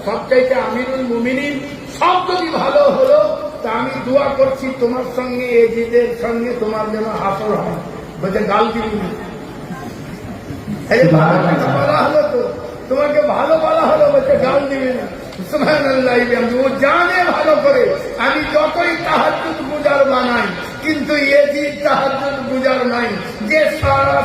সবচাইতে আমিরুল মুমিনিন সব যদি ভালো হলো তা আমি দোয়া করছি তোমার সঙ্গে এজিদের সঙ্গে তোমার যেন হাসর হয়, বলছে গাল দিবি না। বলা হলো তো তোমাকে ভালো বলা হলো, বলছে গাল দিবি না। সুবহানাল্লাহ, ও জানে ভালো করে আমি যতই তাহাজ্জুদ গুজার বানাই, কিন্তু এজিদ তাহাজ্জুদ গুজার নাই, যে সারা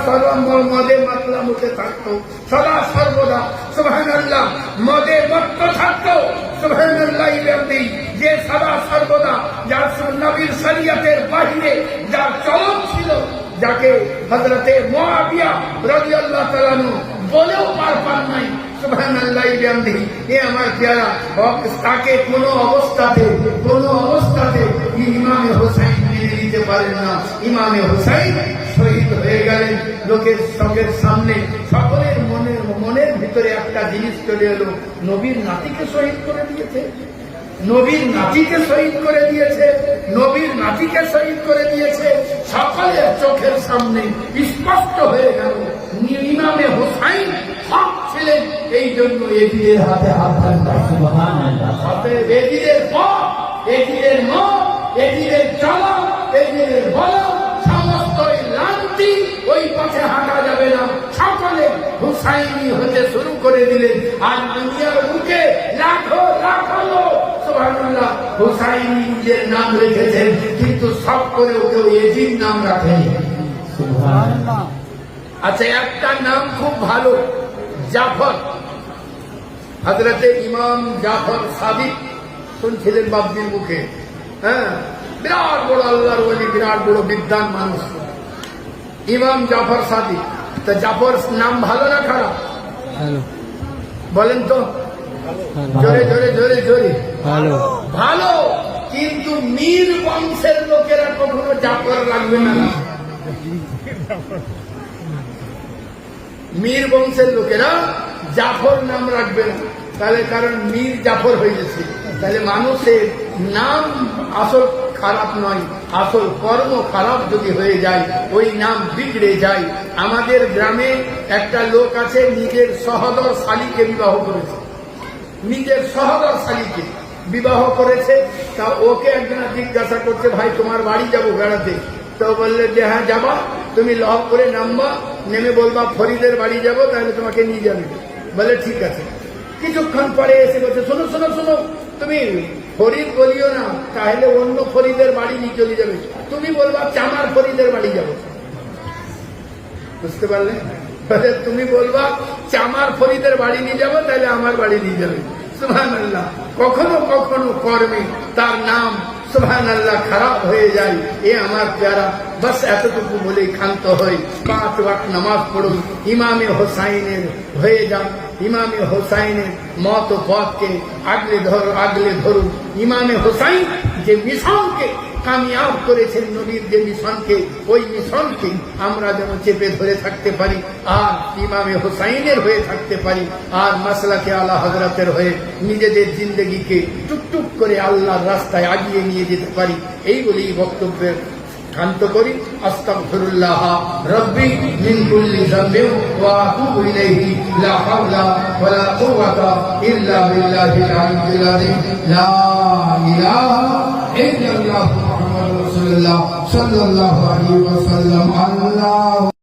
মদে মাতলা মুখে থাকতো সদা সর্বদা। সুবহানাল্লাহ, মদে মত্ত থাকতো। সুবহানাল্লাহ, যে সদা সর্বদা যার নবীর শরীয়তের বাহিরে যার চলন ছিল, যাকে হযরতে মুআবিয়া রাদিয়াল্লাহু তাআলা আনহু বলেও পার পান নাই। সুবহানাল্লাহ, এ আমার পেয়ারা, তাকে কোনো অবস্থাতে ইমামে হোসাইন মেনে নিতে পারেন না। ইমামে হোসাইন শহীদ হয়ে গেলেন লোকের চোখের সামনে। সকলের মনের ভিতরে একটা জিনিস চলে এলো, নবীর নাতিকে শহীদ করে দিয়েছে, নবীর নাতিকে শহীদ করে দিয়েছে, নবীর নাতিকে শহীদ করে দিয়েছে। সকলের চোখের সামনে স্পষ্ট হয়ে গেল ইমামে হোসাইন হক ছিলেন। এই জন্য এজিদের হাতে হাত রাখা। সুবহানাল্লাহ, এজিদের পথ, এজিদের মত, এজিদের চলা, এজিদের বলা, সমস্ত লান্তি ওই পথে হাঁটা যাবে না। সকলে হুসাইনি হতে শুরু করে দিলেন। আর দুনিয়ার বুকে লাখো লাখো লোক সুবহানাল্লাহ হুসাইনি নিজের নাম রেখেছেন, কিন্তু সব করে কেউ এজিদ নাম রাখেনি। সুবহানাল্লাহ। আচ্ছা, একটা নাম খুব ভালো, জাফর। হযরতে ইমাম জাফর সাদিক শুনছিলেন বাপজির মুখে। হ্যাঁ, বিরাট বড় আল্লাহর ওলি, বিরাট বড় বিদ্বান মানুষ ইমাম জাফর সাদিক। তা জাফর নাম ভালো না খারাপ বলেন তো? জোরে জোরে জোরে জোরে ভালো, ভালো। কিন্তু মীর বংশের লোকেরা কখনো জাফর রাখবে না। মীর বংশের লোকেরা জাফর নাম রাখবে না, তাহলে কারণ মীর জাফর হয়ে গেছে। তাহলে মানুষের নাম আসল খারাপ নয়, আসল কর্ম খারাপ যদি হয়ে যায় ওই নাম বিগড়ে যায়। আমাদের গ্রামে একটা লোক আছে, নিজের সহোদর শালীকে বিবাহ করেছে, নিজের সহোদর শালীকে বিবাহ করেছে। তা ওকে একজন জিজ্ঞাসা করছে, ভাই তোমার বাড়ি যাবো বেড়াতে। তো বললে যে হ্যাঁ যাবা, তুমি লহ করে নামবা, নেমে বলবা ফরিদের বাড়ি যাবো, তাহলে তোমাকে নিয়ে যাবে। বলে ঠিক আছে। কিছুক্ষণ পরে এসে বলছে, শোনো শোনো শোনো, তুমি ফরিদ বলিও না, তাহলে অন্য ফরিদের বাড়ি নিয়ে চলে যাবে। তুমি বলবা চামার ফরিদের বাড়ি যাবো। বুঝতে পারলে? তুমি বলবা চামার ফরিদের বাড়ি নিয়ে যাবো, তাহলে আমার বাড়ি নিয়ে যাবে। সুবহানাল্লাহ, কখনো কখনো কর্মে তার নাম সুবহানাল্লাহ খারাপ হয়ে যায়। এ আমার প্যারা, বাস এতটুকু বলেই ক্ষান্ত হই। 5 ওয়াক্ত নামাজ পড়ুন, ইমামে হোসাইনের হয়ে যান। ইমামে হোসাইনের মত পথকে আগলে ধরুন। ইমামে হোসাইন যে মিশনকে কামিয়াব করেছেন, নবীর যে মিশনকে, ওই মিশনকে আমরা যেন চেপে ধরে থাকতে পারি, আর ইমামে হোসাইনের হয়ে থাকতে পারি, আর মাসলাকে আলা হযরতের হয়ে নিজেদের জিন্দগিকে টুকটুক করে আল্লাহর রাস্তায় আগিয়ে নিয়ে যেতে পারি। এই বলেই বক্তব্যের ক্ষান্ত করি। আস্তাগফিরুল্লাহ রাব্বি মিন কুল্লি যামবিন ওয়া আতুবু ইলাইহি, লা হাওলা ওয়া লা কুওয়াতা ইল্লা বিল্লাহিল আলিয়্যিল আযীম। লা ইলাহা ইল্লাল্লাহু মুহাম্মাদুর রাসূলুল্লাহ সাল্লাল্লাহু আলাইহি ওয়াসাল্লাম। আল্লাহ